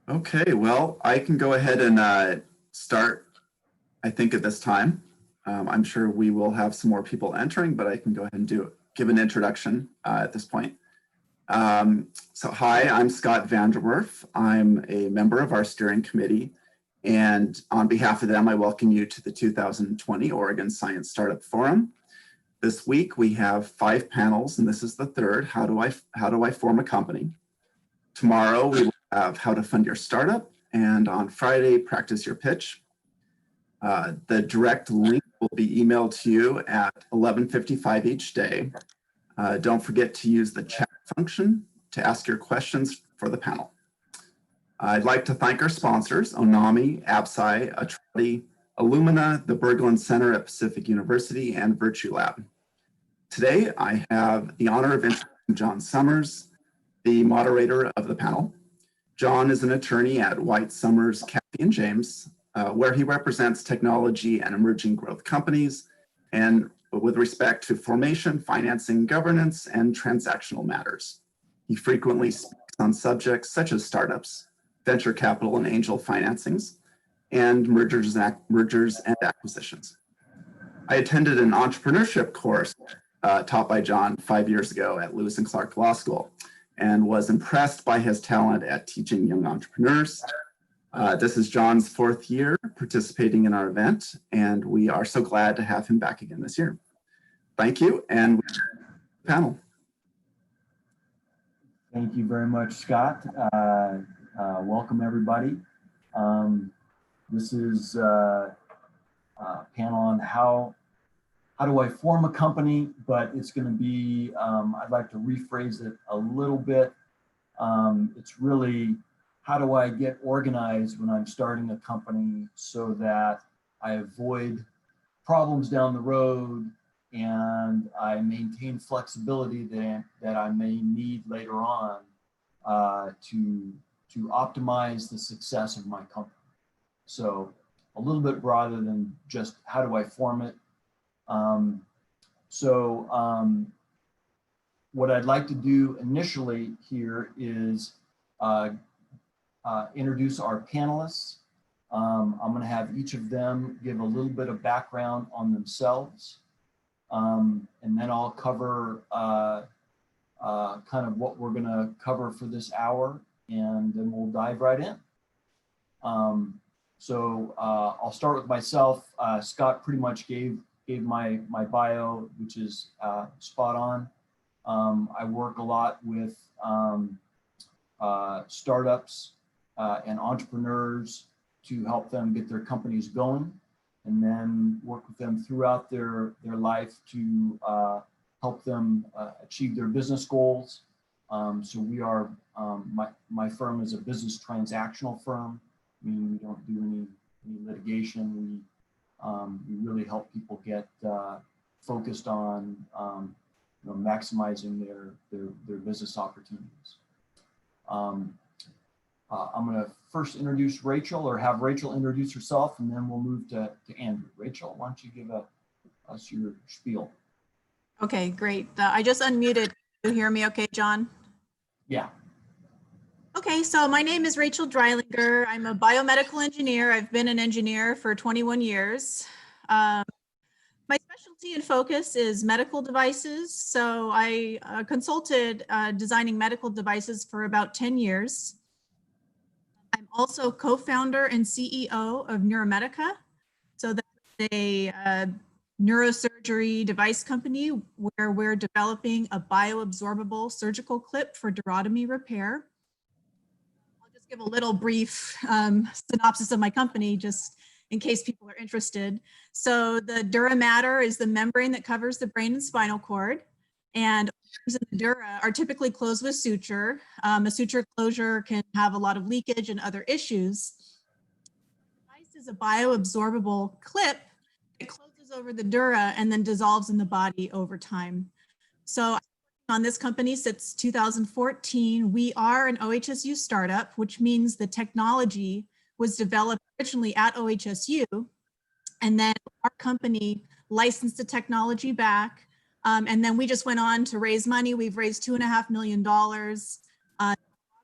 Okay, well, I can go ahead and start, I think, at this time. I'm sure we will have some more people entering, but I can go ahead and give an introduction at this point. So hi, I'm Scott Vanderwerf. I'm a member of our steering committee. And on behalf of them, I welcome you to the 2020 Oregon Science Startup Forum. This week, we have 5 panels, and this is the third, How do I form a company? Tomorrow, we will have How to Fund Your Startup, and on Friday, Practice Your Pitch. The direct link will be emailed to you at 11:55 each day. Don't forget to use the chat function to ask your questions for the panel. I'd like to thank our sponsors, Onami, Absci, Atrati, Illumina, the Berglund Center at Pacific University, and Virtue Lab. Today, I have the honor of introducing John Summers, the moderator of the panel. John is an attorney at White, Summers, Cathy & James, where he represents technology and emerging growth companies, and with respect to formation, financing, governance, and transactional matters. He frequently speaks on subjects such as startups, venture capital and angel financings, and mergers and acquisitions. I attended an entrepreneurship course taught by John 5 years ago at Lewis and Clark Law School, and was impressed by his talent at teaching young entrepreneurs. This is John's 4th year participating in our event, and we are so glad to have him back again this year. Thank you, and panel. Thank you very much, Scott. Welcome, everybody. This is a panel on how do I form a company, but it's going to be, I'd like to rephrase it a little bit. It's really, how do I get organized when I'm starting a company so that I avoid problems down the road and I maintain flexibility that I may need later on to optimize the success of my company. So a little bit broader than just how do I form it. What I'd like to do initially here is introduce our panelists. I'm going to have each of them give a little bit of background on themselves, and then I'll cover kind of what we're going to cover for this hour, and then we'll dive right in. I'll start with myself. Scott pretty much gave my bio, which is spot on. I work a lot with startups and entrepreneurs to help them get their companies going, and then work with them throughout their life to help them achieve their business goals. So we are, my firm is a business transactional firm, meaning we don't do any litigation. We really help people get focused on maximizing their business opportunities. I'm going to first introduce Rachel, or have Rachel introduce herself, and then we'll move to Andrew. Rachel, why don't you give us your spiel? Okay, great. I just unmuted. Can you hear me okay, John? Yeah. Okay, so my name is Rachel Dreilinger. I'm a biomedical engineer. I've been an engineer for 21 years. My specialty and focus is medical devices. So I consulted designing medical devices for about 10 years. I'm also co-founder and CEO of Neuromedica. So that's a neurosurgery device company where we're developing a bioabsorbable surgical clip for durotomy repair. I'll just give a little brief synopsis of my company, just in case people are interested. So the dura mater is the membrane that covers the brain and spinal cord, and in the dura are typically closed with suture. A suture closure can have a lot of leakage and other issues. The device is a bioabsorbable clip that closes over the dura and then dissolves in the body over time. So I've been on this company since 2014. We are an OHSU startup, which means the technology was developed originally at OHSU, and then our company licensed the technology back, and then we just went on to raise money. We've raised $2.5 million.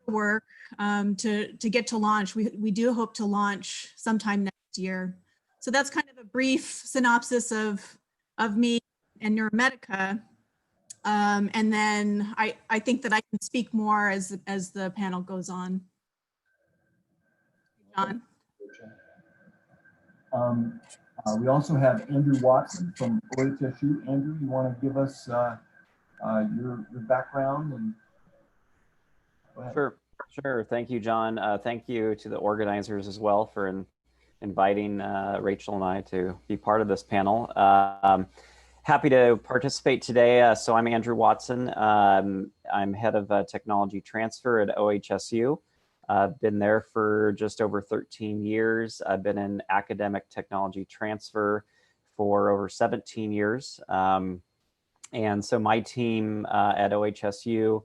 work to get to launch. We do hope to launch sometime next year. So that's kind of a brief synopsis of me and Neuromedica. And then I think that I can speak more as the panel goes on. John. We also have Andrew Watson from OHSU. Andrew, you want to give us your background and go ahead. Sure. Thank you, John. Thank you to the organizers as well for inviting Rachel and I to be part of this panel. Happy to participate today. So I'm Andrew Watson. I'm head of technology transfer at OHSU. I've been there for just over 13 years. I've been in academic technology transfer for over 17 years. And so my team at OHSU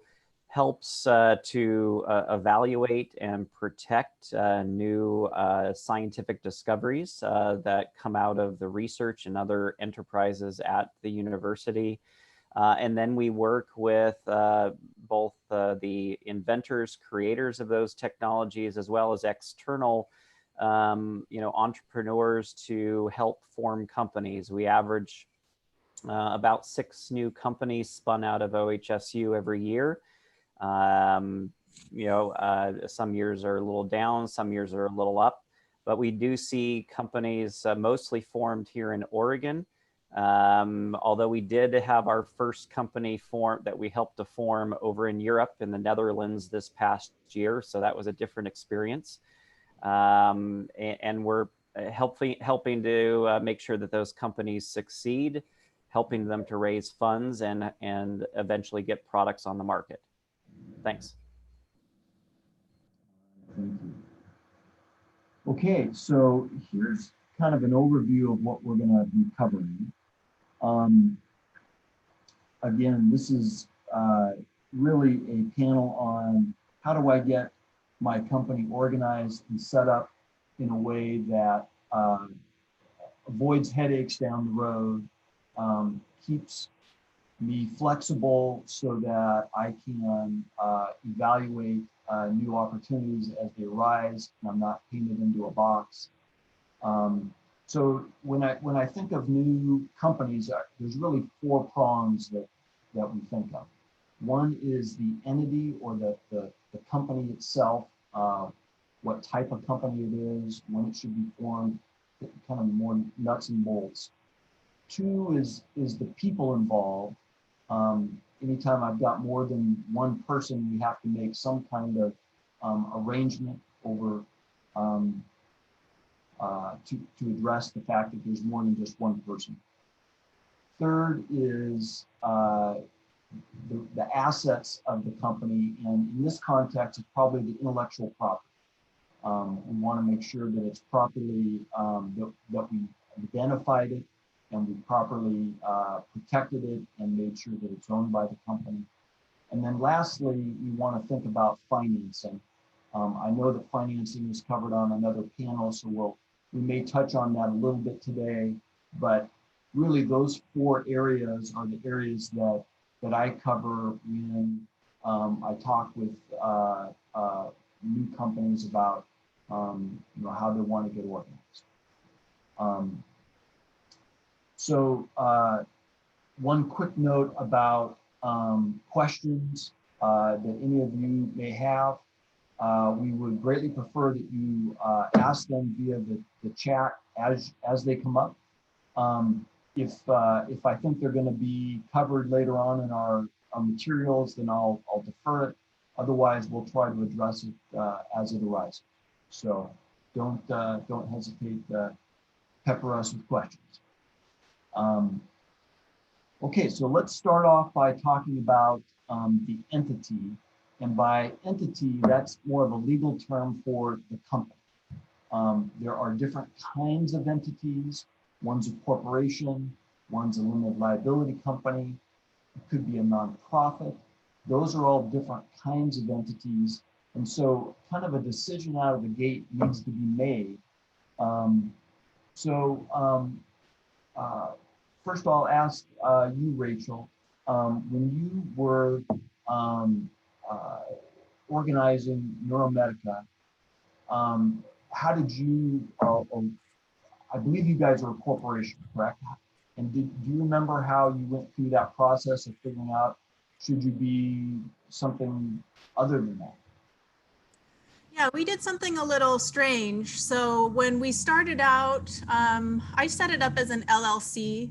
helps to evaluate and protect new scientific discoveries that come out of the research and other enterprises at the university. And then we work with both the inventors, creators of those technologies, as well as external entrepreneurs to help form companies. We average about 6 new companies spun out of OHSU every year. Some years are a little down, some years are a little up, but we do see companies mostly formed here in Oregon. Although we did have our first company that we helped to form over in Europe, in the Netherlands this past year. So that was a different experience. And we're helping to make sure that those companies succeed, helping them to raise funds and eventually get products on the market. Thanks. Thank you. Okay, so here's kind of an overview of what we're going to be covering. Again, this is really a panel on how do I get my company organized and set up in a way that avoids headaches down the road, keeps me flexible so that I can evaluate new opportunities as they arise, and I'm not painted into a box. So when I think of new companies, there's really 4 prongs that we think of. One is the entity or the company itself, what type of company it is, when it should be formed, kind of more nuts and bolts. 2 is the people involved. Anytime I've got more than one person, we have to make some kind of arrangement over to address the fact that there's more than just one person. 3rd is the assets of the company, and in this context, it's probably the intellectual property. We want to make sure that it's properly, that we identified it and we properly protected it and made sure that it's owned by the company. And then lastly, we want to think about financing. I know that financing is covered on another panel, so we may touch on that a little bit today, but really those 4 areas are the areas that I cover when I talk with new companies about how they want to get organized. So one quick note about questions that any of you may have. We would greatly prefer that you ask them via the chat as they come up. If I think they're going to be covered later on in our materials, then I'll defer it. Otherwise, we'll try to address it as it arises. So don't hesitate to pepper us with questions. Okay, so let's start off by talking about the entity. And by entity, that's more of a legal term for the company. There are different kinds of entities. One's a corporation, one's a limited liability company. It could be a nonprofit. Those are all different kinds of entities. And so kind of a decision out of the gate needs to be made. First I'll ask you, Rachel, when you were organizing Neuromedica, how did you, I believe you guys are a corporation, correct? And do you remember how you went through that process of figuring out, should you be something other than that? Yeah, we did something a little strange. So when we started out, I set it up as an LLC.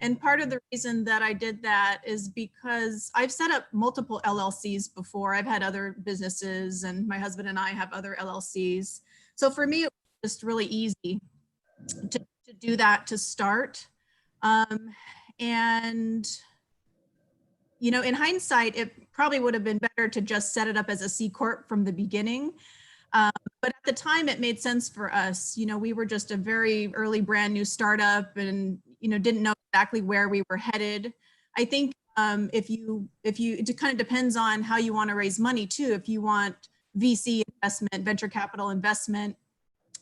And part of the reason that I did that is because I've set up multiple LLCs before. I've had other businesses, and my husband and I have other LLCs. So for me, it was just really easy to do that to start. And you know, in hindsight, it probably would have been better to just set it up as a C Corp from the beginning. But at the time, it made sense for us. You know, we were just a very early brand new startup and, you know, didn't know exactly where we were headed. I think it kind of depends on how you want to raise money too. If you want VC investment, venture capital investment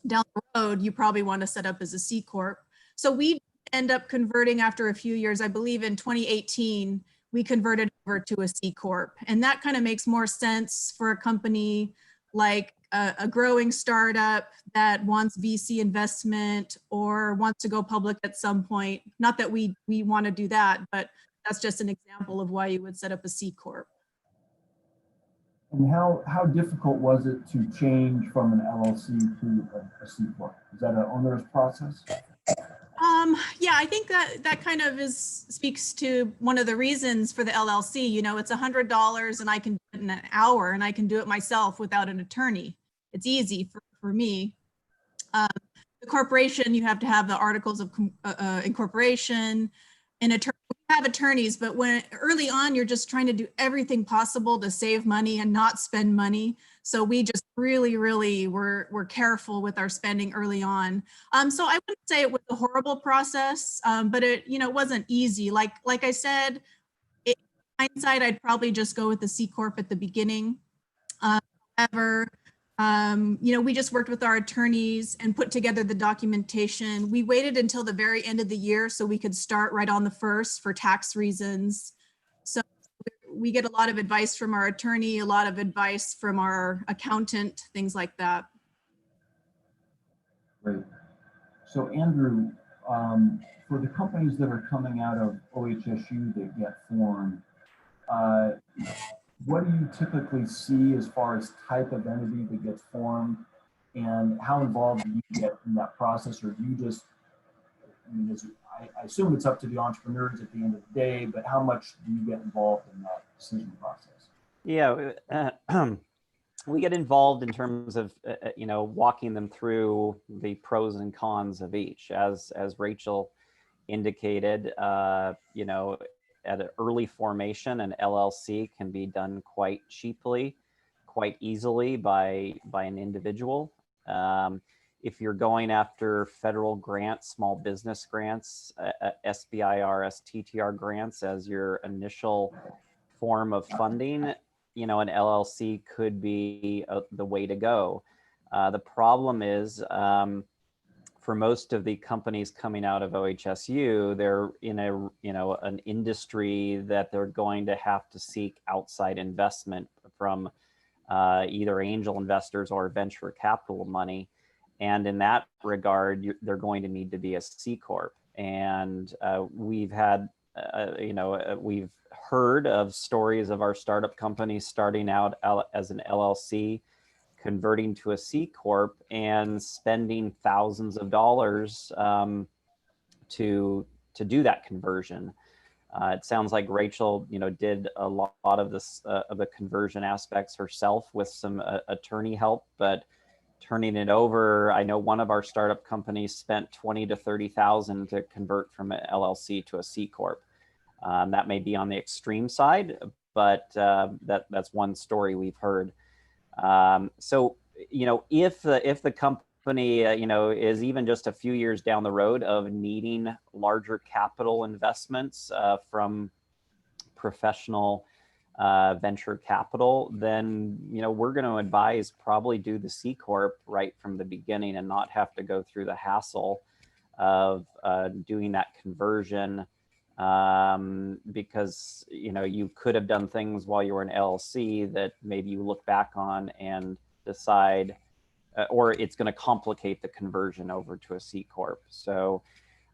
down the road, you probably want to set up as a C Corp. So we end up converting after a few years. I believe in 2018, we converted over to a C Corp. And that kind of makes more sense for a company like a growing startup that wants VC investment or wants to go public at some point. Not that we want to do that, but that's just an example of why you would set up a C Corp. And how difficult was it to change from an LLC to a C Corp? Is that an onerous process? Yeah, I think that kind of speaks to one of the reasons for the LLC. You know, it's $100 and I can do it in an hour, and I can do it myself without an attorney. It's easy for me. The corporation, you have to have the articles of incorporation, an attorney. We have attorneys, but when early on, you're just trying to do everything possible to save money and not spend money. So we just really were careful with our spending early on. So I wouldn't say it was a horrible process, but it, you know, wasn't easy. Like I said, in hindsight, I'd probably just go with the C Corp at the beginning. However, you know, we just worked with our attorneys and put together the documentation. We waited until the very end of the year so we could start right on the 1st for tax reasons. So we get a lot of advice from our attorney, a lot of advice from our accountant, things like that. Great. So Andrew, for the companies that are coming out of OHSU that get formed, what do you typically see as far as type of entity that gets formed, and how involved do you get in that process? Or do you just, I mean, I assume it's up to the entrepreneurs at the end of the day, but how much do you get involved in that decision process? Yeah, we get involved in terms of, you know, walking them through the pros and cons of each. As Rachel indicated, you know, at an early formation, an LLC can be done quite cheaply, quite easily by an individual. If you're going after federal grants, small business grants, SBIR, STTR grants as your initial form of funding, you know, an LLC could be the way to go. The problem is, for most of the companies coming out of OHSU, they're in a, you know, an industry that they're going to have to seek outside investment from either angel investors or venture capital money. And in that regard, they're going to need to be a C Corp. And we've had, you know, we've heard of stories of our startup companies starting out as an LLC, converting to a C Corp and spending thousands of dollars to do that conversion. It sounds like Rachel, you know, did a lot of this of the conversion aspects herself with some attorney help, but turning it over, I know one of our startup companies spent 20 to 30,000 to convert from an LLC to a C Corp. That may be on the extreme side, but that's one story we've heard. So, you know, if the company, you know, is even just a few years down the road of needing larger capital investments from professional venture capital, then, you know, we're going to advise probably do the C Corp right from the beginning and not have to go through the hassle of doing that conversion because, you know, you could have done things while you were an LLC that maybe you look back on and decide, or it's going to complicate the conversion over to a C Corp. So,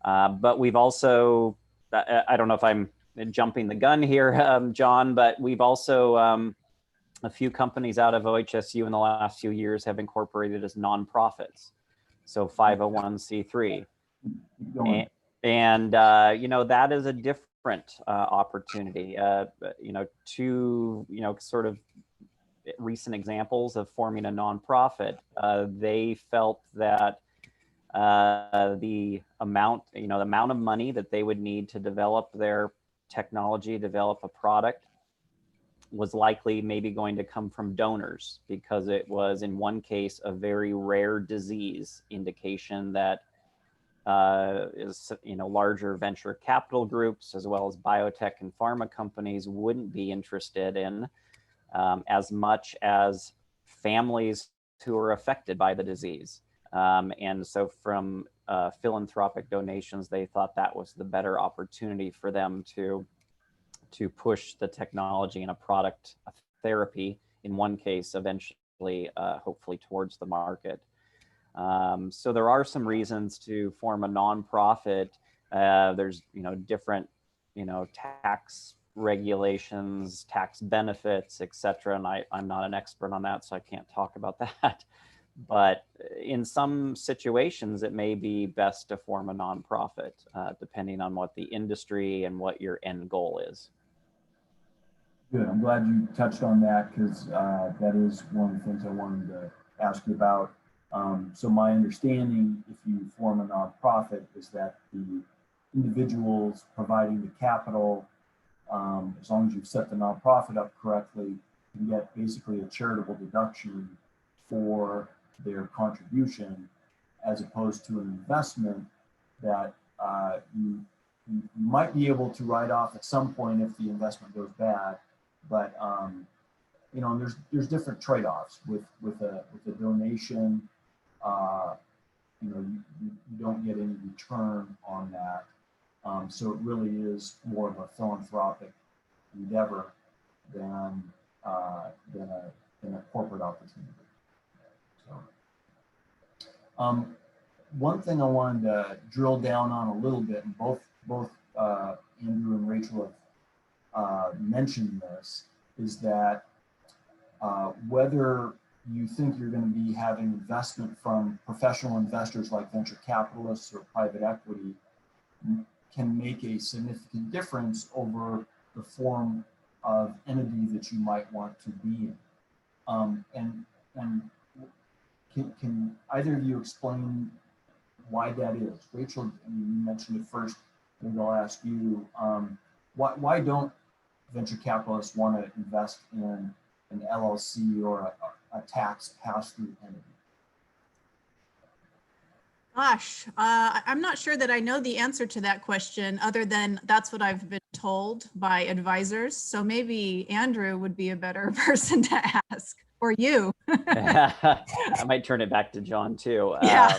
but we've also, I don't know if I'm jumping the gun here, John, but we've also, a few companies out of OHSU in the last few years have incorporated as nonprofits. So 501c3. Keep going. And you know, that is a different opportunity. You know, two, you know, sort of recent examples of forming a nonprofit, they felt that the amount, you know, the amount of money that they would need to develop their technology, develop a product, was likely maybe going to come from donors, because it was in one case a very rare disease indication that is, you know, larger venture capital groups as well as biotech and pharma companies wouldn't be interested in, as much as families who are affected by the disease. And so from philanthropic donations, they thought that was the better opportunity for them to push the technology and a product, a therapy, in one case, eventually, hopefully towards the market. So there are some reasons to form a nonprofit. There's, you know, different, you know, tax regulations, tax benefits, etc. And I'm not an expert on that, so I can't talk about that. But in some situations, it may be best to form a nonprofit, depending on what the industry and what your end goal is. Good. I'm glad you touched on that, because that is one of the things I wanted to ask you about. So my understanding, if you form a nonprofit, is that the individuals providing the capital, as long as you've set the nonprofit up correctly, can get basically a charitable deduction for their contribution, as opposed to an investment that you might be able to write off at some point if the investment goes bad. But you know, and there's different trade-offs with a donation. You know, you don't get any return on that. So it really is more of a philanthropic endeavor than a corporate opportunity. So, one thing I wanted to drill down on a little bit, and both Andrew and Rachel have mentioned this, is that whether you think you're going to be having investment from professional investors like venture capitalists or private equity can make a significant difference over the form of entity that you might want to be in. And can either of you explain why that is? Rachel, I mean, you mentioned it first, and I'll ask you, why don't venture capitalists want to invest in an LLC or a tax pass-through entity? Gosh, I'm not sure that I know the answer to that question, other than that's what I've been told by advisors. So maybe Andrew would be a better person to ask, or you. I might turn it back to John too. Yeah.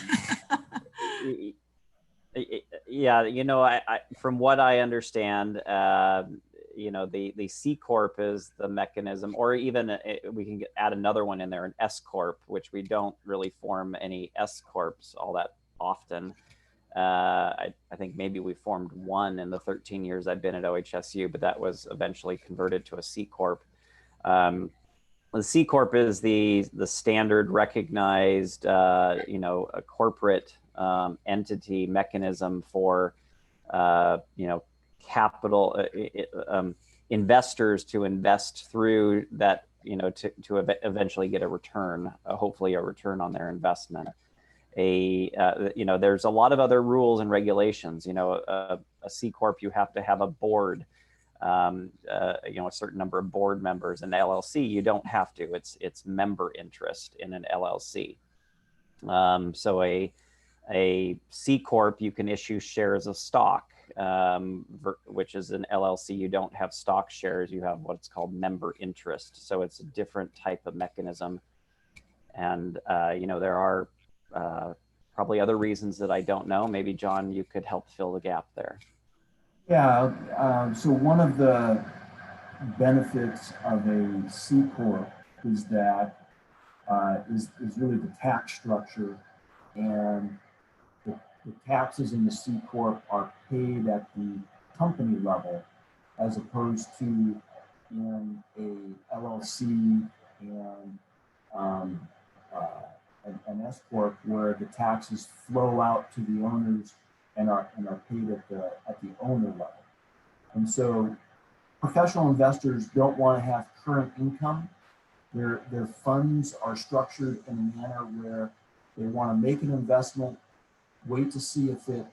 Yeah, you know, I from what I understand, you know, the C Corp is the mechanism, or even we can add another one in there, an S Corp, which we don't really form any S Corps all that often. I think maybe we formed one in the 13 years I've been at OHSU, but that was eventually converted to a C Corp. The C Corp is the standard recognized, you know, a corporate entity mechanism for, you know, capital investors to invest through that, you know, to eventually get a return, hopefully a return on their investment. You know, there's a lot of other rules and regulations. You know, a C Corp, you have to have a board, you know, a certain number of board members. An LLC, you don't have to. It's member interest in an LLC. So a C Corp, you can issue shares of stock, which is an LLC. You don't have stock shares, you have what's called member interest. So it's a different type of mechanism. And, you know, there are probably other reasons that I don't know. Maybe John, you could help fill the gap there. Yeah, so one of the benefits of a C Corp is that is really the tax structure, and the taxes in the C Corp are paid at the company level as opposed to in a LLC and um, uh, an S Corp where the taxes flow out to the owners and are paid at the owner level. And so professional investors don't want to have current income. Their funds are structured in a manner where they want to make an investment, wait to see if it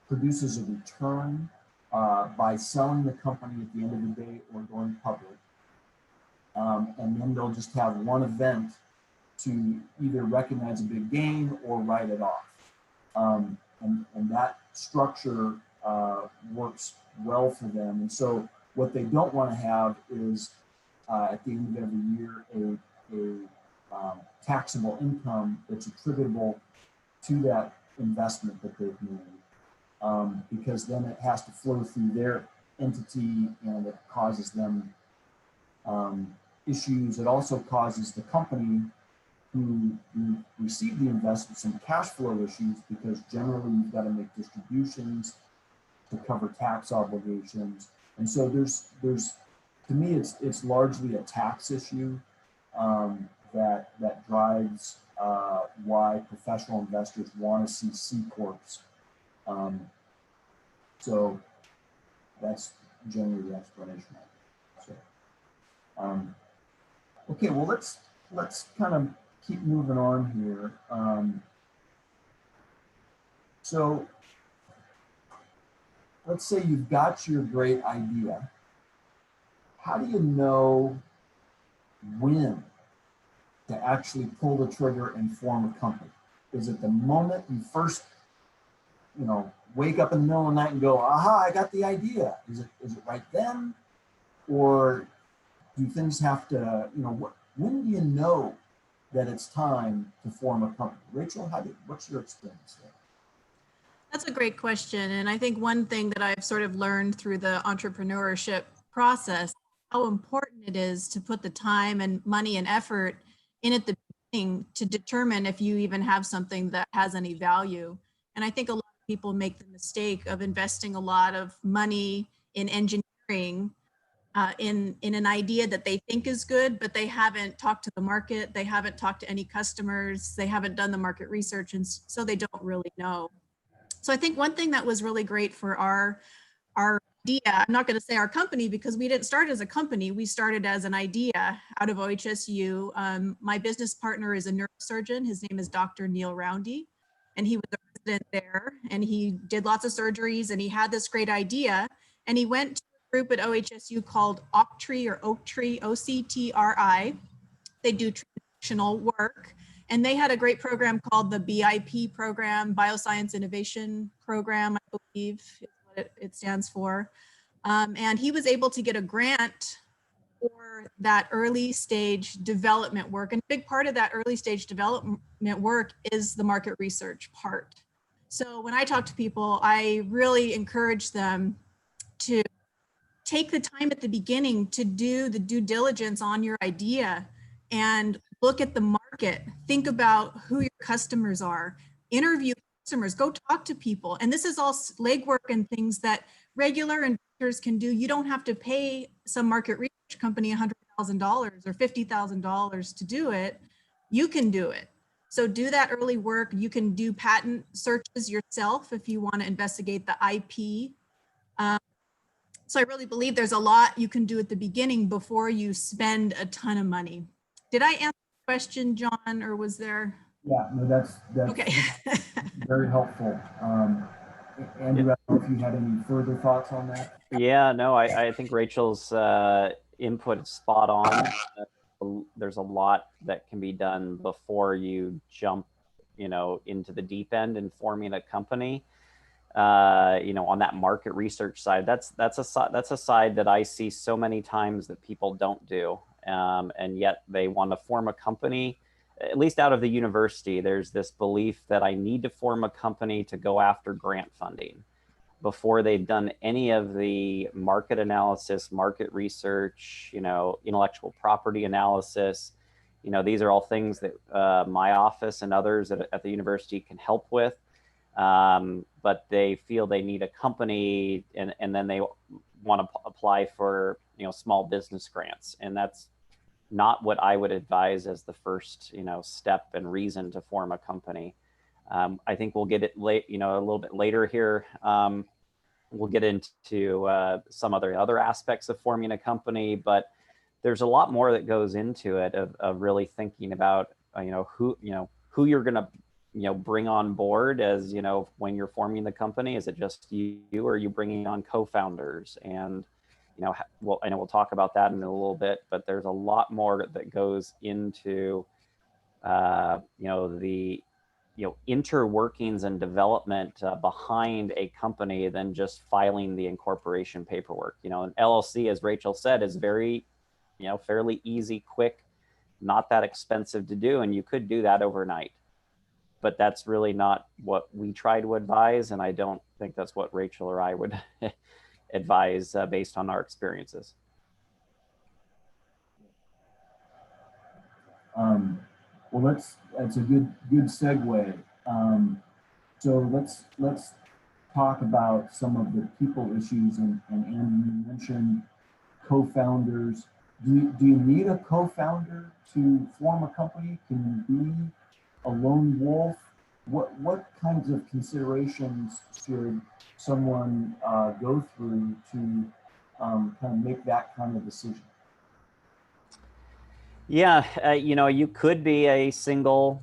produces a return by selling the company at the end of the day or going public. And then they'll just have one event to either recognize a big gain or write it off. And that structure works well for them. And so what they don't want to have is at the end of every year a taxable income that's attributable to that investment that they've made, because then it has to flow through their entity and it causes them issues. It also causes the company who received the investment some cash flow issues, because generally you've got to make distributions to cover tax obligations. And so there's to me it's largely a tax issue that drives why professional investors want to see C corps. So that's generally the explanation. So, okay, well let's kind of keep moving on here. So let's say you've got your great idea. How do you know when to actually pull the trigger and form a company? Is it the moment you first, wake up in the middle of the night and go, aha, I got the idea? Is it right then? Or do things have to, when do you know that it's time to form a company? Rachel, what's your experience there? That's a great question. And I think one thing that I've sort of learned through the entrepreneurship process, how important it is to put the time and money and effort in at the beginning to determine if you even have something that has any value. And I think a lot of people make the mistake of investing a lot of money in engineering in an idea that they think is good, but they haven't talked to the market, they haven't talked to any customers, they haven't done the market research, and so they don't really know. So I think one thing that was really great for our idea, I'm not going to say our company because we didn't start as a company, we started as an idea out of OHSU. My business partner is a neurosurgeon. His name is Dr. Neil Roundy, and he was a resident there, and he did lots of surgeries, and he had this great idea, and he went to a group at OHSU called Oak Tree, OCTRI. They do transitional work. And they had a great program called the BIP program, Bioscience Innovation Program, I believe is what it stands for. And he was able to get a grant for that early stage development work. And a big part of that early stage development work is the market research part. So when I talk to people, I really encourage them to take the time at the beginning to do the due diligence on your idea and look at the market, think about who your customers are, interview customers, go talk to people. And this is all legwork and things that regular investors can do. You don't have to pay some market research company $100,000 or $50,000 to do it. You can do it. So do that early work. You can do patent searches yourself if you want to investigate the IP. So I really believe there's a lot you can do at the beginning before you spend a ton of money. Did I answer the question, John, or was there? Yeah, no, that's Okay. very helpful. Andrew, I don't know if you had any further thoughts on that? Yeah, no, I think Rachel's input is spot on. There's a lot that can be done before you jump, into the deep end and forming a company. On that market research side, that's a side that I see so many times that people don't do, and yet they want to form a company. At least out of the university, there's this belief that I need to form a company to go after grant funding. before they've done any of the market analysis, market research, intellectual property analysis. These are all things that my office and others at the university can help with. But they feel they need a company, and then they want to apply for small business grants, and that's not what I would advise as the first step and reason to form a company. I think we'll get it late, a little bit later here. We'll get into some other aspects of forming a company, but there's a lot more that goes into it of really thinking about who you're going to bring on board as when you're forming the company. Is it just you, or are you bringing on co-founders? And well, I know we'll talk about that in a little bit, but there's a lot more that goes into the interworkings and development behind a company than just filing the incorporation paperwork. An LLC, as Rachel said, is very fairly easy, quick, not that expensive to do, and you could do that overnight. But that's really not what we try to advise, and I don't think that's what Rachel or I would advise based on our experiences. Well, that's a good segue. So let's talk about some of the people issues, and Andy, you mentioned co-founders. Do you need a co-founder to form a company? Can you be a lone wolf? What kinds of considerations should someone go through to kind of make that kind of decision? Yeah, you could be a single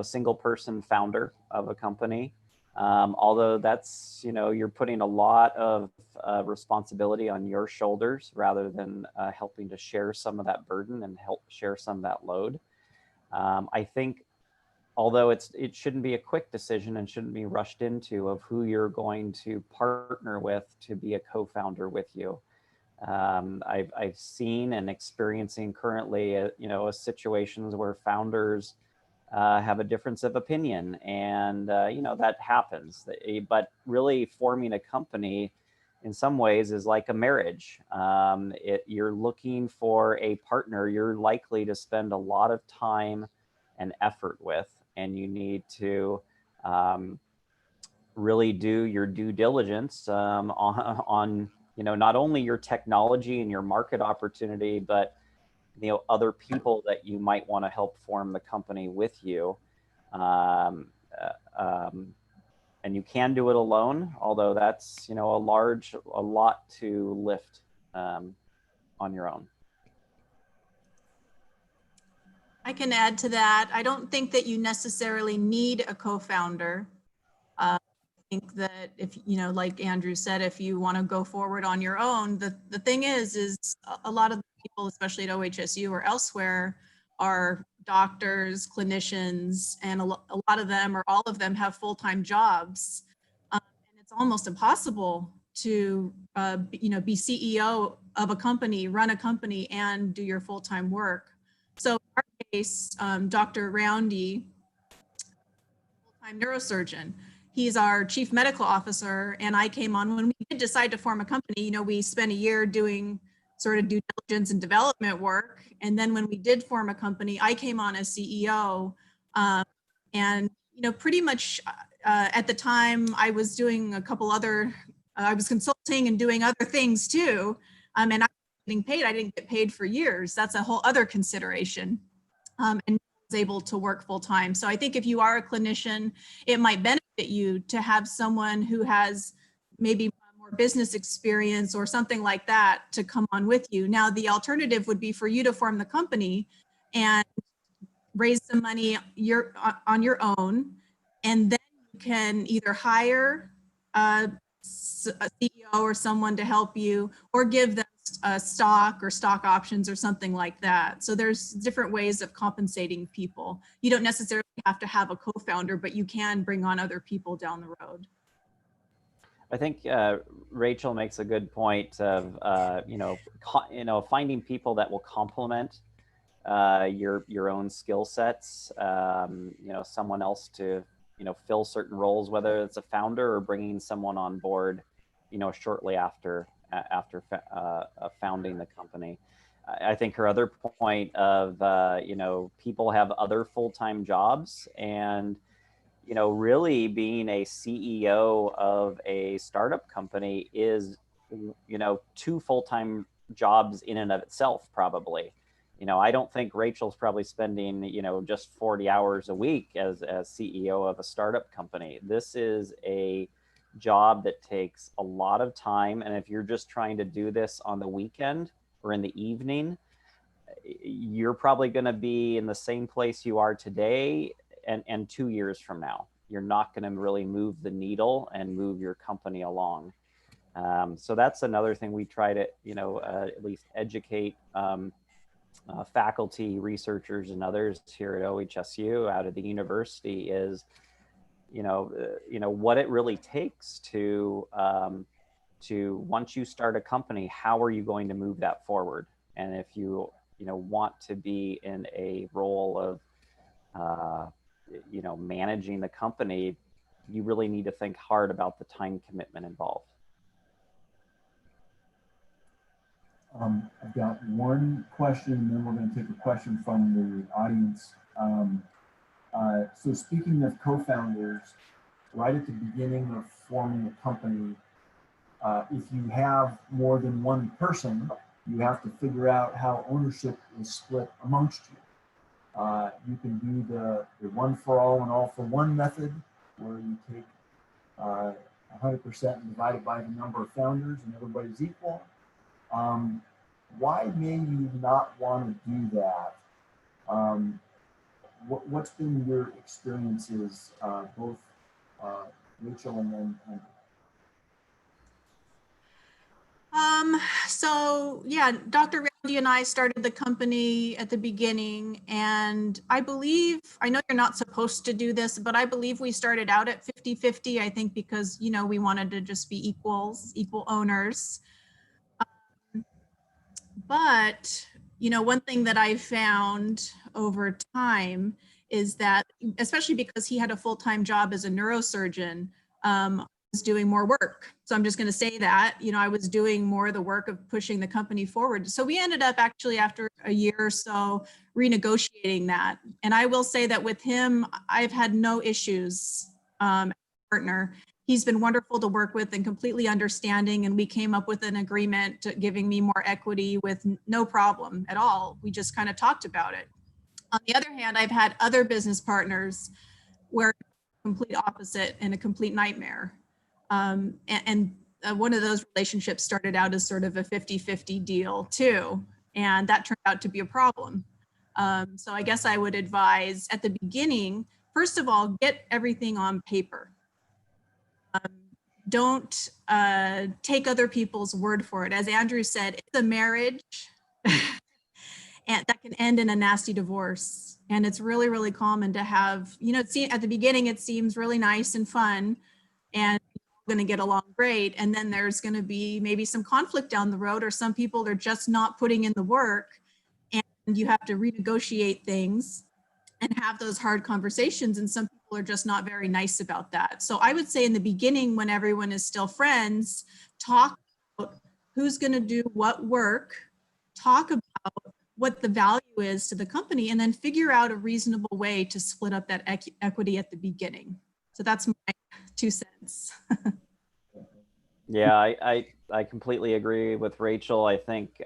single person founder of a company, although that's you're putting a lot of responsibility on your shoulders rather than helping to share some of that burden and help share some of that load. I think, although it shouldn't be a quick decision and shouldn't be rushed into of who you're going to partner with to be a co-founder with you. I've seen and experiencing currently, situations where founders have a difference of opinion, and that happens. But really, forming a company, in some ways, is like a marriage. You're looking for a partner you're likely to spend a lot of time and effort with, and you need to really do your due diligence on not only your technology and your market opportunity, but other people that you might want to help form the company with you. And you can do it alone, although that's a lot to lift on your own. I can add to that. I don't think that you necessarily need a co-founder. I think that if, like Andrew said, if you want to go forward on your own, the thing is a lot of people, especially at OHSU or elsewhere, are doctors, clinicians, and a lot of them, or all of them, have full-time jobs. And it's almost impossible to, be CEO of a company, run a company, and do your full-time work. So in our case, Dr. Roundy, full-time neurosurgeon, he's our chief medical officer, and I came on when we did decide to form a company. We spent a year doing sort of due diligence and development work, and then when we did form a company, I came on as CEO, and pretty much at the time I was doing a couple other, I was consulting and doing other things too, and I was getting paid. I didn't get paid for years. That's a whole other consideration, and was able to work full time. So I think if you are a clinician, it might benefit you to have someone who has maybe more business experience or something like that to come on with you. Now, the alternative would be for you to form the company and raise some money on your own, and then you can either hire a CEO or someone to help you, or give them stock or stock options or something like that. So there's different ways of compensating people. You don't necessarily have to have a co-founder, but you can bring on other people down the road. I think Rachel makes a good point of finding people that will complement your own skill sets. Someone else to fill certain roles, whether it's a founder or bringing someone on board, shortly after founding the company. I think her other point of, people have other full-time jobs, and, really being a CEO of a startup company is, two full-time jobs in and of itself, probably. I don't think Rachel's probably spending, just 40 hours a week as CEO of a startup company. This is a job that takes a lot of time. And if you're just trying to do this on the weekend or in the evening, you're probably going to be in the same place you are today and 2 years from now. You're not going to really move the needle and move your company along. So that's another thing we try to, at least educate faculty, researchers, and others here at OHSU out of the university is, what it really takes to once you start a company, how are you going to move that forward? And if you, want to be in a role of, managing the company, you really need to think hard about the time commitment involved. I've got one question, and then we're going to take a question from the audience. So speaking of co-founders, right at the beginning of forming a company, if you have more than one person, you have to figure out how ownership is split amongst you. You can do the one for all and all for one method, where you take 100% and divide it by the number of founders and everybody's equal. Why may you not want to do that? What's been your experiences, both Rachel and then Andrew? So yeah, Dr. Randy and I started the company at the beginning, and I know you're not supposed to do this, but I believe we started out at 50-50, I think, because, we wanted to just be equal owners. But, one thing that I found over time is that, especially because he had a full-time job as a neurosurgeon, I was doing more work. So I'm just going to say that, I was doing more of the work of pushing the company forward. So we ended up actually, after a year or so, renegotiating that. And I will say that with him, I've had no issues as a partner. He's been wonderful to work with and completely understanding. And we came up with an agreement giving me more equity with no problem at all. We just kind of talked about it. On the other hand, I've had other business partners where complete opposite and a complete nightmare. One of those relationships started out as sort of a 50-50 deal too. And that turned out to be a problem. So I guess I would advise at the beginning, first of all, get everything on paper. Don't take other people's word for it. As Andrew said, it's a marriage and that can end in a nasty divorce. And it's really, really common to have, at the beginning, it seems really nice and fun and going to get along great. And then there's going to be maybe some conflict down the road, or some people are just not putting in the work, and you have to renegotiate things and have those hard conversations. And some people are just not very nice about that. So I would say in the beginning, when everyone is still friends, talk about who's going to do what work, talk about what the value is to the company, and then figure out a reasonable way to split up that equity at the beginning. So that's my 2 cents. Yeah, I completely agree with Rachel. I think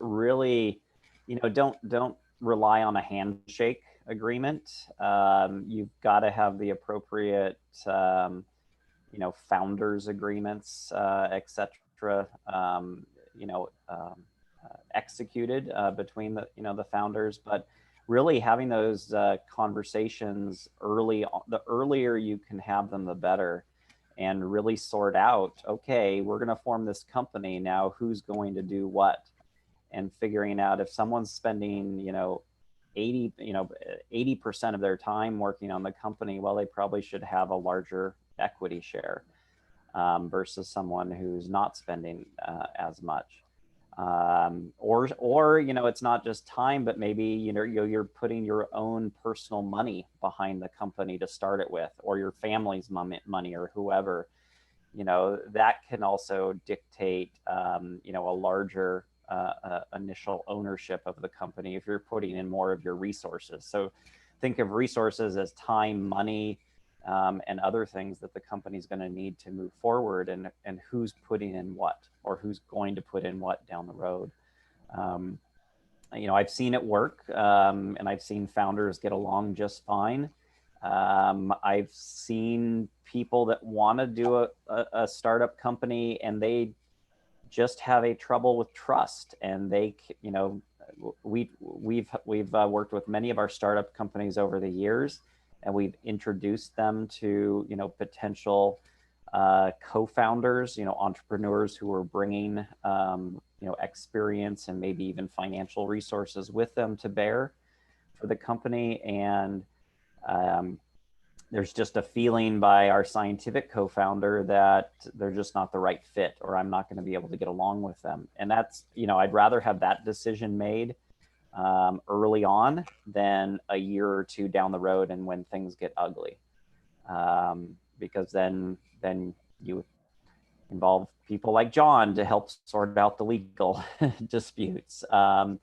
really, don't rely on a handshake agreement. You've got to have the appropriate, founders agreements, etc. Executed between the founders, but really having those conversations early. The earlier you can have them, the better, and really sort out, okay, we're going to form this company now, who's going to do what, and figuring out if someone's spending 80% of their time working on the company, well, they probably should have a larger equity share versus someone who's not spending as much. Or it's not just time, but maybe you're putting your own personal money behind the company to start it with, or your family's money, or whoever. That can also dictate a larger initial ownership of the company if you're putting in more of your resources. So think of resources as time, money, and other things that the company's going to need to move forward, and who's putting in what, or who's going to put in what down the road. I've seen it work, and I've seen founders get along just fine. I've seen people that want to do a startup company, and they just have a trouble with trust. And we've worked with many of our startup companies over the years, and we've introduced them to potential co-founders, entrepreneurs who are bringing experience and maybe even financial resources with them to bear for the company. And there's just a feeling by our scientific co-founder that they're just not the right fit, or I'm not going to be able to get along with them. And that's, I'd rather have that decision made early on than a year or two down the road and when things get ugly. Because then you involve people like John to help sort out the legal disputes. And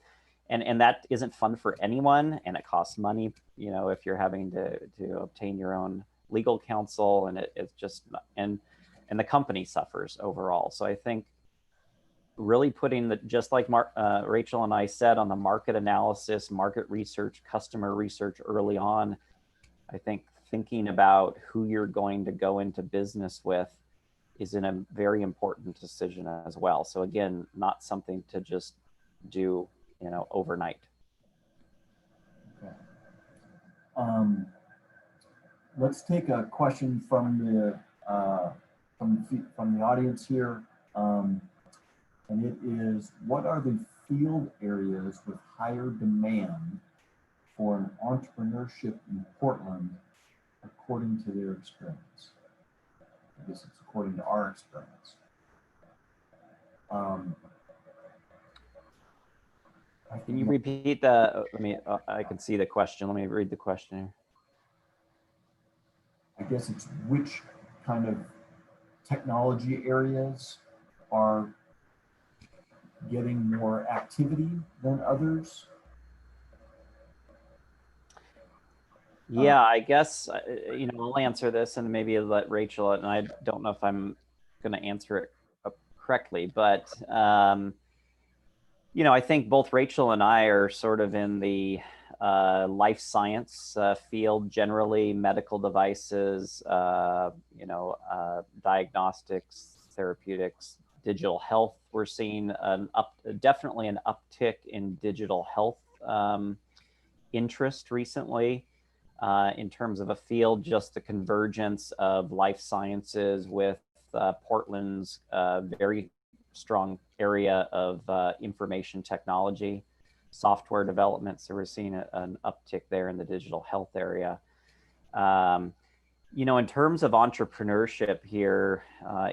that isn't fun for anyone, and it costs money, if you're having to obtain your own legal counsel, and it's just, and the company suffers overall. So I think really putting just like Rachel and I said, on the market analysis, market research, customer research early on, I think thinking about who you're going to go into business with is a very important decision as well. So again, not something to just do overnight. Okay. Let's take a question from the audience here, and it is: what are the field areas with higher demand for an entrepreneurship in Portland, according to their experience? I guess it's according to our experience. Can you repeat the, I can see the question. Let me read the question. I guess it's which kind of technology areas are getting more activity than others? Yeah, I guess, I'll answer this and maybe let Rachel, and I don't know if I'm going to answer it correctly, but, I think both Rachel and I are sort of in the life science field, generally medical devices, diagnostics, therapeutics, digital health. We're seeing definitely an uptick in digital health interest recently. In terms of a field, just the convergence of life sciences with Portland's very strong area of information technology, software development. So we're seeing an uptick there in the digital health area. In terms of entrepreneurship here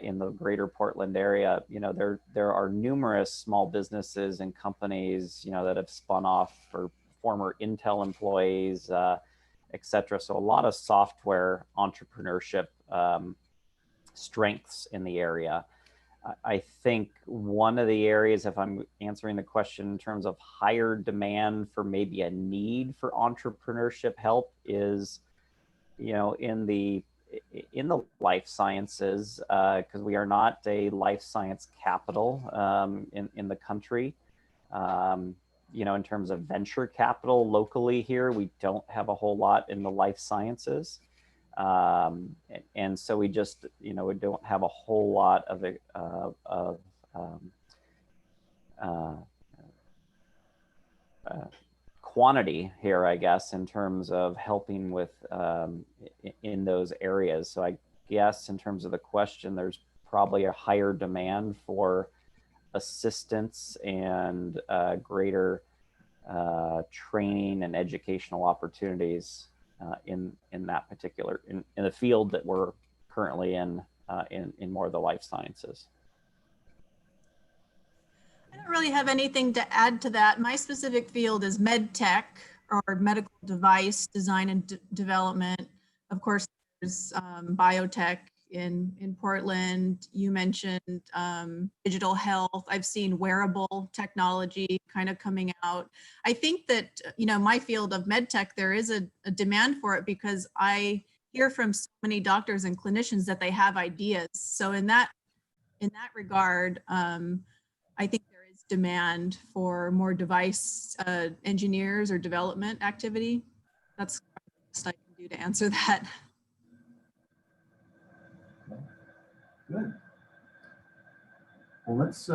in the greater Portland area, there are numerous small businesses and companies, that have spun off for former Intel employees, et cetera. So a lot of software entrepreneurship strengths in the area. I think one of the areas, if I'm answering the question in terms of higher demand for maybe a need for entrepreneurship help, is, in the life sciences, because we are not a life science capital in the country. In terms of venture capital locally here, we don't have a whole lot in the life sciences. And so we just, we don't have a whole lot of quantity here, I guess, in terms of helping with in those areas. So I guess in terms of the question, there's probably a higher demand for assistance and greater training and educational opportunities in that particular, in the field that we're currently in more of the life sciences. I don't really have anything to add to that. My specific field is med tech, or medical device design and development. Of course, there's biotech in Portland. You mentioned digital health. I've seen wearable technology kind of coming out. I think that, my field of med tech, there is a demand for it because I hear from so many doctors and clinicians that they have ideas. So in that regard, I think there is demand for more device engineers or development activity. That's the best I can do to answer that. Okay. Good. Well, let's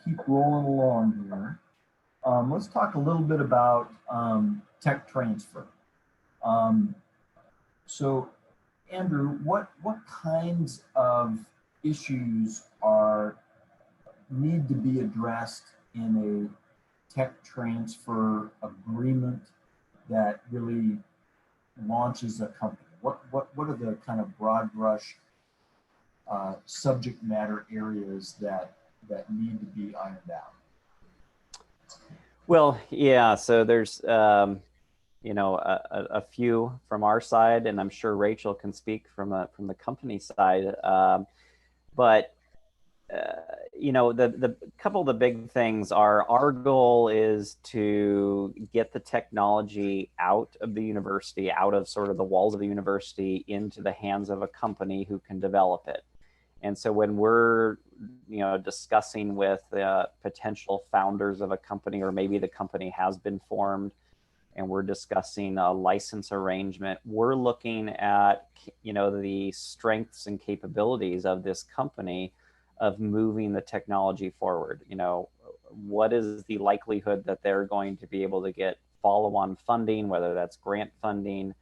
keep rolling along here. Let's talk a little bit about tech transfer. So, Andrew, what kinds of issues need to be addressed in a tech transfer agreement that really launches a company? What are the kind of broad brush subject matter areas that need to be ironed out? Well, yeah, so there's a few from our side, and I'm sure Rachel can speak from the company side. But the couple of the big things are, our goal is to get the technology out of the university, out of sort of the walls of the university, into the hands of a company who can develop it. And so when we're discussing with potential founders of a company, or maybe the company has been formed, and we're discussing a license arrangement, we're looking at the strengths and capabilities of this company of moving the technology forward. What is the likelihood that they're going to be able to get follow-on funding, whether that's grant funding,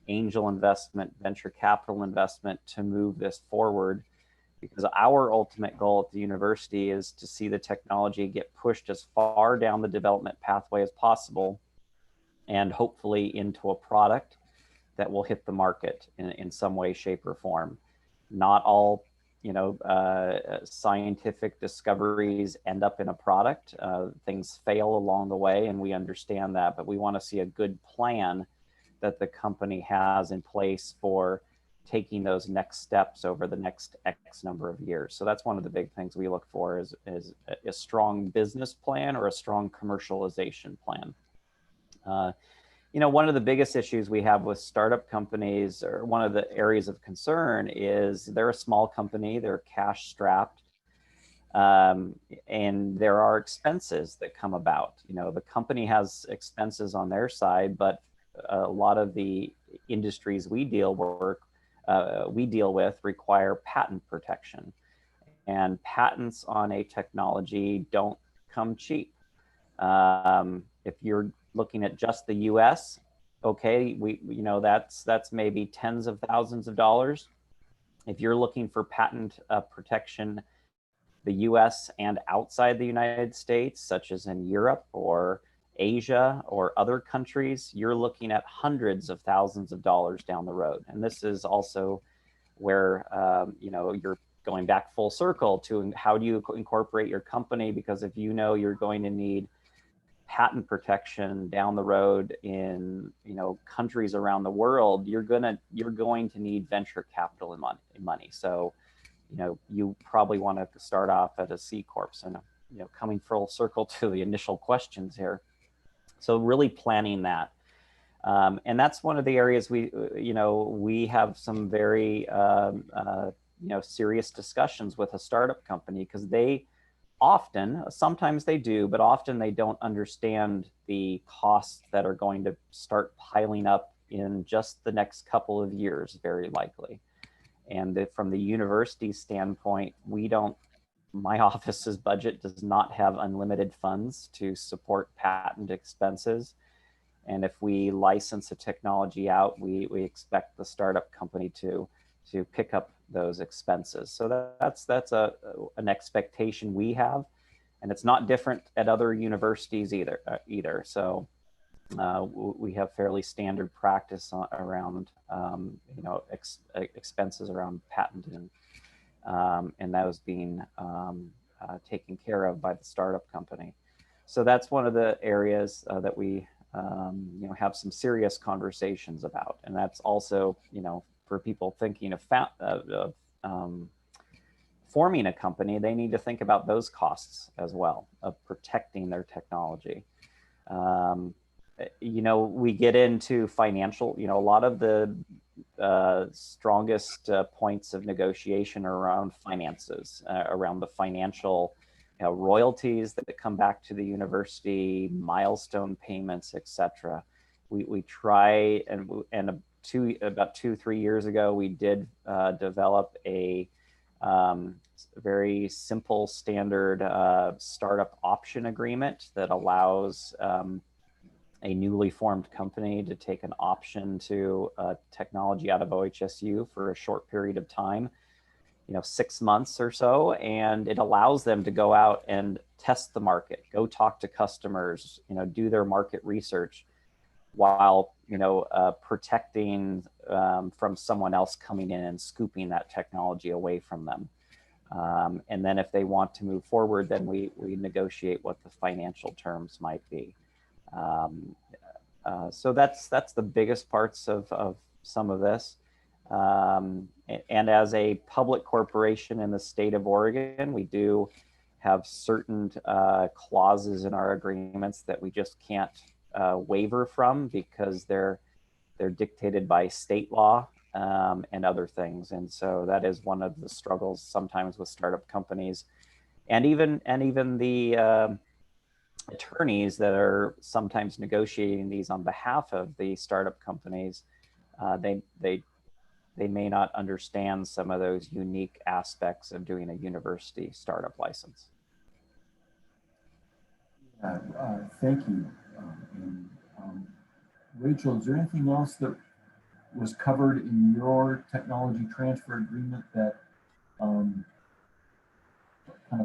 angel investment, venture capital investment, to move this forward? Because our ultimate goal at the university is to see the technology get pushed as far down the development pathway as possible, and hopefully into a product that will hit the market in some way, shape, or form. Not all scientific discoveries end up in a product. Things fail along the way, and we understand that, but we want to see a good plan that the company has in place for taking those next steps over the next X number of years. So that's one of the big things we look for, is a strong business plan or a strong commercialization plan. One of the biggest issues we have with startup companies, or one of the areas of concern, is they're a small company, they're cash strapped, and there are expenses that come about. The company has expenses on their side, but a lot of the industries we deal with require patent protection, and patents on a technology don't come cheap. If you're looking at just the US, okay, that's maybe tens of thousands of dollars. If you're looking for patent protection, the US and outside the United States, such as in Europe or Asia or other countries, you're looking at hundreds of thousands of dollars down the road. And this is also where you're going back full circle to how do you incorporate your company, because if you're going to need patent protection down the road in countries around the world, you're going to need venture capital and money. So you probably want to start off at a C Corp. So coming full circle to the initial questions here. So really planning that. And that's one of the areas we have some very serious discussions with a startup company, because sometimes they do, but often they don't understand the costs that are going to start piling up in just the next couple of years, very likely. And from the university standpoint, my office's budget does not have unlimited funds to support patent expenses. And if we license a technology out, we expect the startup company to pick up those expenses. So that's an expectation we have, and it's not different at other universities either. So we have fairly standard practice around expenses around patenting, and those being taken care of by the startup company. So that's one of the areas that we have some serious conversations about. And that's also, for people thinking of forming a company, they need to think about those costs as well of protecting their technology. We get into financial, a lot of the strongest points of negotiation are around finances, around the financial royalties that come back to the university, milestone payments, etc. We try, and about 2-3 years ago, we did develop a very simple standard startup option agreement that allows a newly formed company to take an option to technology out of OHSU for a short period of time, 6 months or so, and it allows them to go out and test the market, go talk to customers, do their market research, while protecting from someone else coming in and scooping that technology away from them. And then if they want to move forward, then we negotiate what the financial terms might be. So that's the biggest parts of some of this. And as a public corporation in the state of Oregon, we do have certain clauses in our agreements that we just can't waiver from, because they're dictated by state law and other things. And so that is one of the struggles sometimes with startup companies, and even the attorneys that are sometimes negotiating these on behalf of the startup companies. They may not understand some of those unique aspects of doing a university startup license. Yeah, thank you. Rachel, is there anything else that was covered in your technology transfer agreement that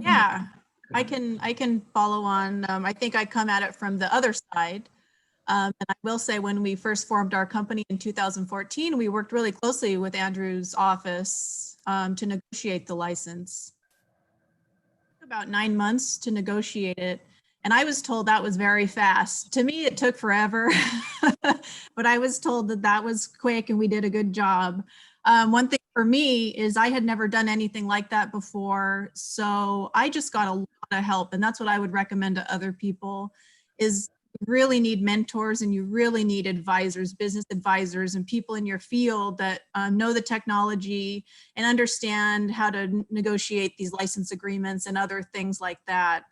Yeah, I can follow on. I think I come at it from the other side. And I will say, when we first formed our company in 2014, we worked really closely with Andrew's office to negotiate the license. It took about 9 months to negotiate it. And I was told that was very fast. To me, it took forever, but I was told that was quick and we did a good job. One thing for me is I had never done anything like that before. So I just got a lot of help. And that's what I would recommend to other people is you really need mentors, and you really need advisors, business advisors, and people in your field that know the technology and understand how to negotiate these license agreements and other things like that.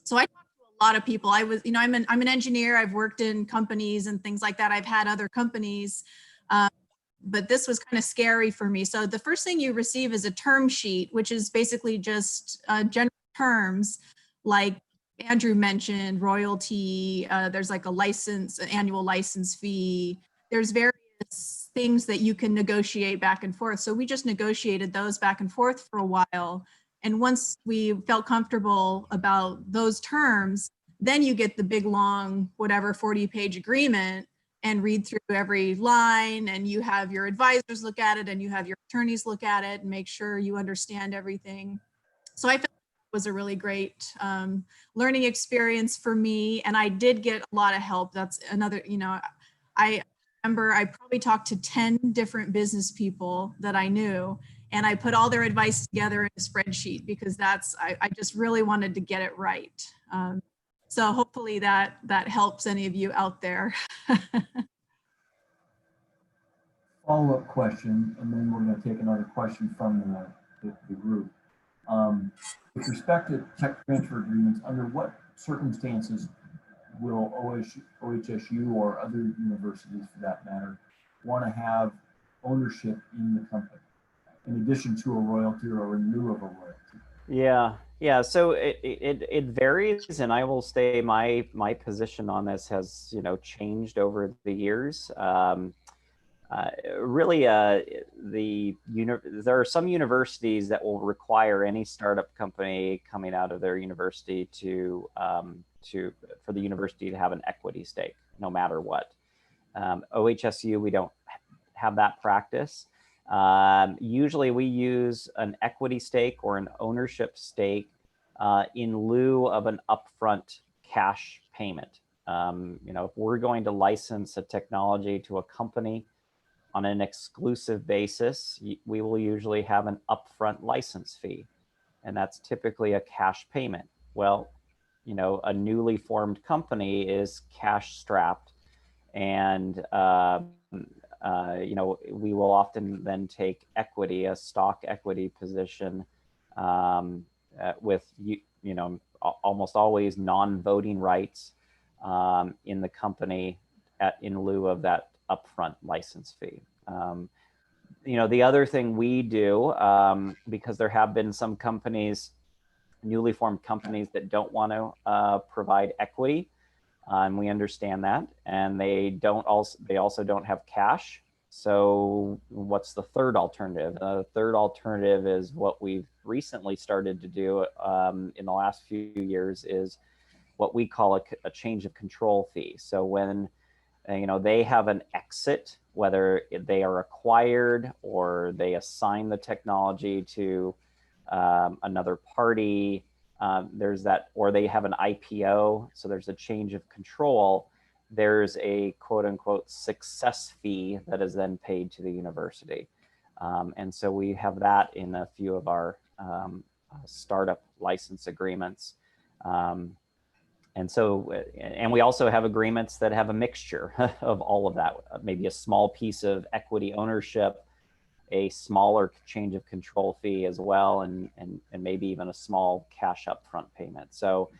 So I talked to a lot of people. I was, I'm an engineer. I've worked in companies and things like that. I've had other companies, but this was kind of scary for me. So the first thing you receive is a term sheet, which is basically just general terms like Andrew mentioned, royalty, there's like a license, an annual license fee. There's various things that you can negotiate back and forth. So we just negotiated those back and forth for a while. And once we felt comfortable about those terms, then you get the big, long, whatever, 40-page agreement and read through every line, and you have your advisors look at it, and you have your attorneys look at it and make sure you understand everything. So I felt was a really great learning experience for me. And I did get a lot of help. That's another, I remember I probably talked to 10 different business people that I knew, and I put all their advice together in a spreadsheet because I just really wanted to get it right. So hopefully that helps any of you out there. follow-up question, and then we're going to take another question from the group. With respect to tech transfer agreements, under what circumstances will OHSU or other universities, for that matter, want to have ownership in the company, in addition to a royalty or in lieu of a royalty? Yeah. So it varies, and I will say my position on this has changed over the years. Really, there are some universities that will require any startup company coming out of their university for the university to have an equity stake, no matter what. OHSU, we don't have that practice. Usually we use an equity stake or an ownership stake in lieu of an upfront cash payment. If we're going to license a technology to a company on an exclusive basis, we will usually have an upfront license fee, and that's typically a cash payment. Well, a newly formed company is cash strapped, and we will often then take equity, a stock equity position, with almost always non-voting rights in the company in lieu of that upfront license fee. The other thing we do, because there have been some companies, newly formed companies, that don't want to provide equity, and we understand that, and they also don't have cash. So what's the third alternative? The third alternative is what we've recently started to do in the last few years, is what we call a change of control fee. So when they have an exit, whether they are acquired or they assign the technology to another party, there's that, or they have an IPO, so there's a change of control, there's a quote unquote success fee that is then paid to the university. And so we have that in a few of our startup license agreements. And we also have agreements that have a mixture of all of that, maybe a small piece of equity ownership, a smaller change of control fee as well, and maybe even a small cash upfront payment. So,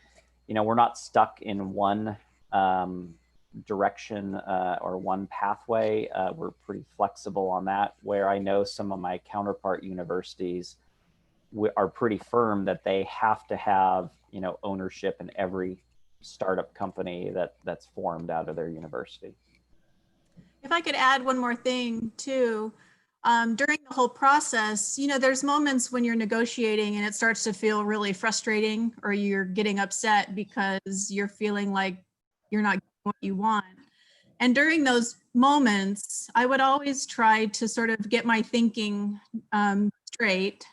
we're not stuck in one direction or one pathway. We're pretty flexible on that, where I know some of my counterpart universities are pretty firm that they have to have, ownership in every startup company that's formed out of their university. If I could add one more thing too, during the whole process, there's moments when you're negotiating and it starts to feel really frustrating, or you're getting upset because you're feeling like you're not getting what you want. And during those moments, I would always try to sort of get my thinking straight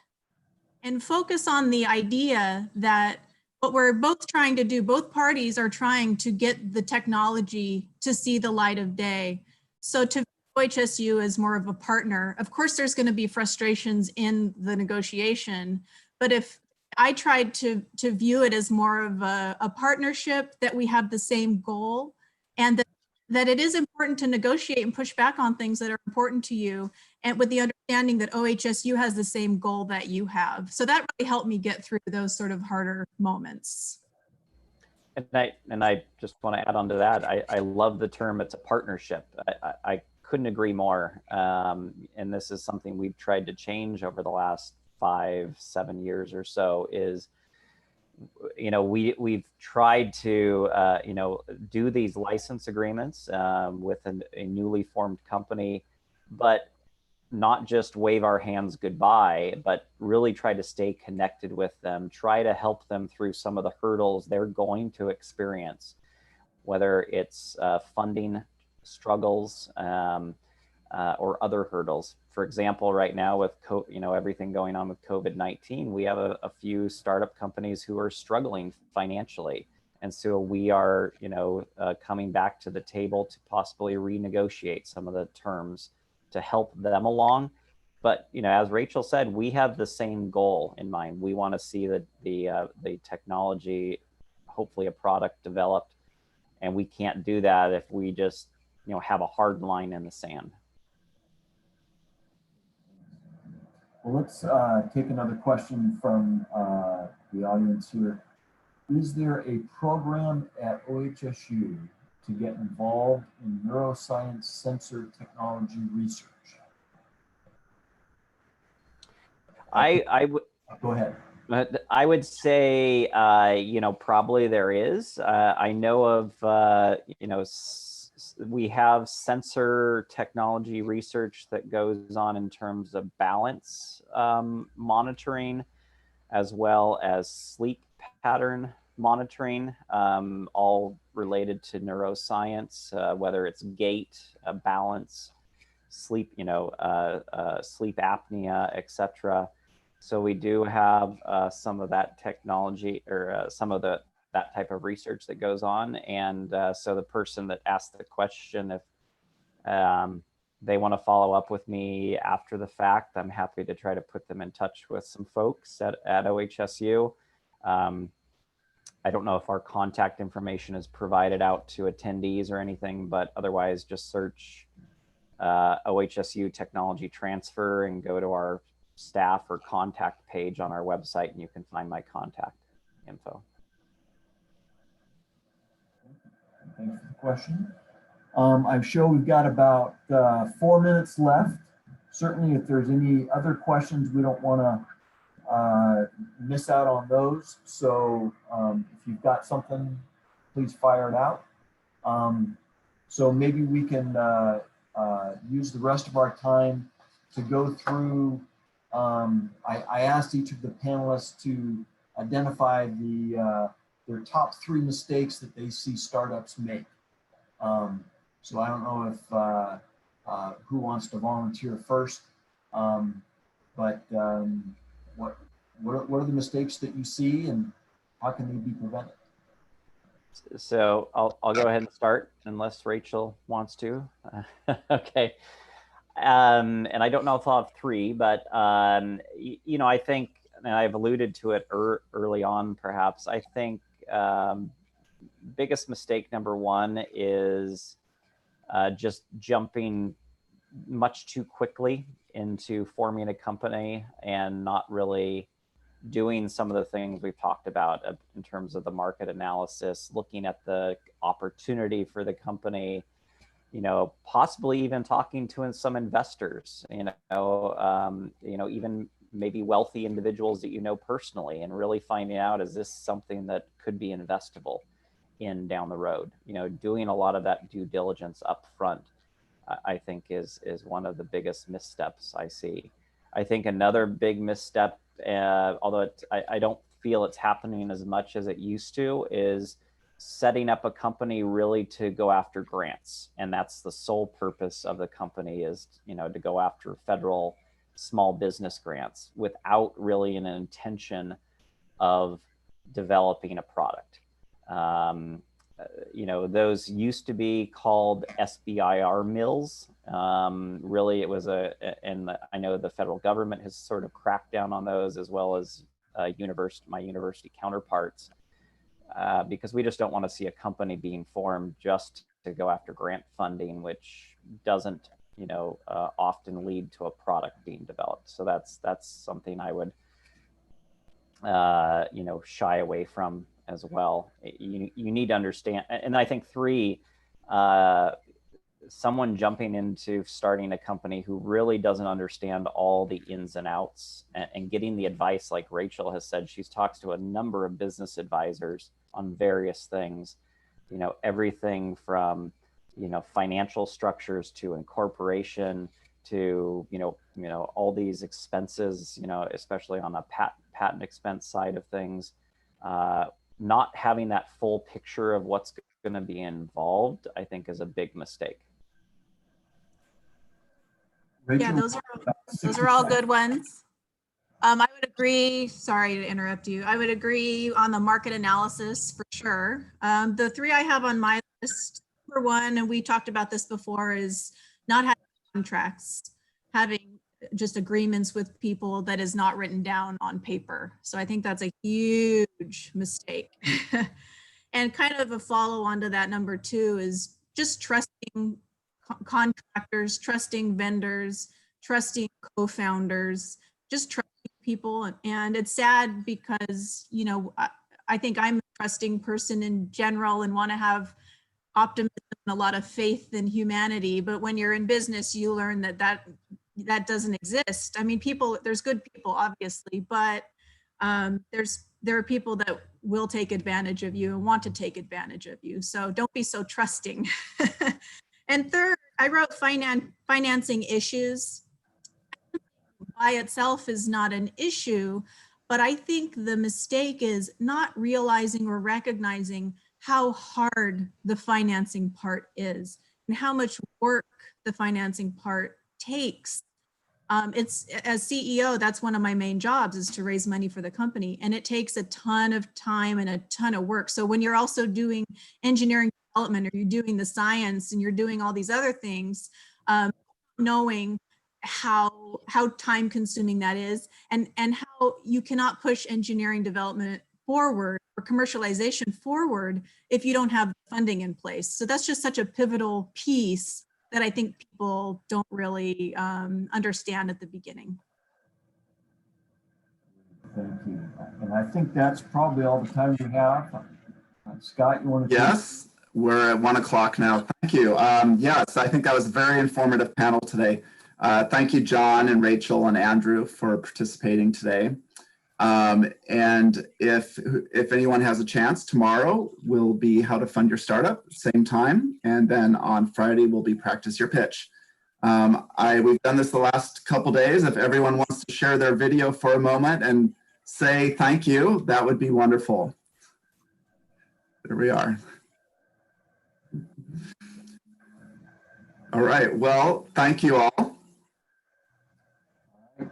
and focus on the idea that what we're both trying to do, both parties are trying to get the technology to see the light of day. So to OHSU as more of a partner, of course, there's going to be frustrations in the negotiation, but if I tried to view it as more of a partnership, that we have the same goal, and that it is important to negotiate and push back on things that are important to you, and with the understanding that OHSU has the same goal that you have. So that really helped me get through those sort of harder moments. And I just want to add on to that. I love the term, it's a partnership. I couldn't agree more. And this is something we've tried to change over the last 5-7 years or so, is we've tried to do these license agreements with a newly formed company, but not just wave our hands goodbye, but really try to stay connected with them, try to help them through some of the hurdles they're going to experience, whether it's funding struggles or other hurdles. For example, right now with everything going on with COVID-19, we have a few startup companies who are struggling financially. And so we are, coming back to the table to possibly renegotiate some of the terms to help them along. But, as Rachel said, we have the same goal in mind. We want to see the technology, hopefully a product developed, and we can't do that if we just, have a hard line in the sand. Well, let's take another question from the audience here. Is there a program at OHSU to get involved in neuroscience sensor technology research? I would go ahead. I would say, probably there is. I know of, we have sensor technology research that goes on in terms of balance monitoring, as well as sleep pattern monitoring, all related to neuroscience, whether it's gait, balance, sleep, sleep apnea, etc. So we do have some of that technology or some of that type of research that goes on. And so the person that asked the question, if they want to follow up with me after the fact, I'm happy to try to put them in touch with some folks at OHSU. I don't know if our contact information is provided out to attendees or anything, but otherwise just search OHSU Technology Transfer and go to our staff or contact page on our website, and you can find my contact info. Thanks for the question. I'm sure we've got about 4 minutes left. Certainly, if there's any other questions, we don't want to miss out on those. So if you've got something, please fire it out. So maybe we can use the rest of our time to go through. I asked each of the panelists to identify their top 3 mistakes that they see startups make. So I don't know if who wants to volunteer first, but what are the mistakes that you see and how can they be prevented? So I'll go ahead and start unless Rachel wants to. Okay. And I don't know if I'll have 3, but you know, I think, and I've alluded to it early on, perhaps, I think biggest mistake number 1 is just jumping much too quickly into forming a company and not really doing some of the things we've talked about in terms of the market analysis, looking at the opportunity for the company, you know, possibly even talking to some investors, you know, even maybe wealthy individuals that you know personally, and really finding out, is this something that could be investable in down the road? You know, doing a lot of that due diligence up front, I think is one of the biggest missteps I see. I think another big misstep, although I don't feel it's happening as much as it used to, is setting up a company really to go after grants. And that's the sole purpose of the company, is, you know, to go after federal small business grants without really an intention of developing a product. You know, those used to be called SBIR mills. Really, it was I know the federal government has sort of cracked down on those, as well as my university counterparts, because we just don't want to see a company being formed just to go after grant funding, which doesn't, you know, often lead to a product being developed. So that's something I would, you know, shy away from as well. You need to understand, and I think 3, someone jumping into starting a company who really doesn't understand all the ins and outs, and getting the advice, like Rachel has said, she's talked to a number of business advisors on various things, you know, everything from, you know, financial structures to incorporation to, you know, all these expenses, you know, especially on the patent expense side of things. Not having that full picture of what's going to be involved, I think, is a big mistake. Rachel, Yeah, those are all good ones. I would agree. Sorry to interrupt you. I would agree on the market analysis for sure. The 3 I have on my list, number 1, and we talked about this before, is not having contracts, having just agreements with people that is not written down on paper. So I think that's a huge mistake. And kind of a follow on to that, number 2, is just trusting contractors, trusting vendors, trusting co-founders, just trusting people. And it's sad because, you know, I think I'm a trusting person in general and want to have optimism and a lot of faith in humanity. But when you're in business, you learn that doesn't exist. I mean, there's good people, obviously, but there are people that will take advantage of you and want to take advantage of you. So don't be so trusting. And 3rd, I wrote financing issues. By itself is not an issue, but I think the mistake is not realizing or recognizing how hard the financing part is and how much work the financing part takes It's as CEO, that's one of my main jobs is to raise money for the company. And it takes a ton of time and a ton of work. So when you're also doing engineering development, or you're doing the science and you're doing all these other things, knowing how time consuming that is, and how you cannot push engineering development forward or commercialization forward if you don't have funding in place. So that's just such a pivotal piece that I think people don't really understand at the beginning. Thank you. And I think that's probably all the time we have. Scott, you want to? Yes, we're at 1 o'clock now. Thank you. Yes, I think that was a very informative panel today. Thank you, John and Rachel and Andrew, for participating today. And if anyone has a chance, tomorrow will be how to fund your startup, same time. And then on Friday will be practice your pitch. We've done this the last couple days. If everyone wants to share their video for a moment and say thank you, that would be wonderful. There we are. All right, well, thank you all.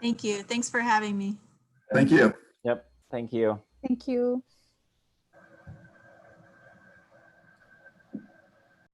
Thank you. Thanks for having me. Thank you. Yep. Thank you. Thank you.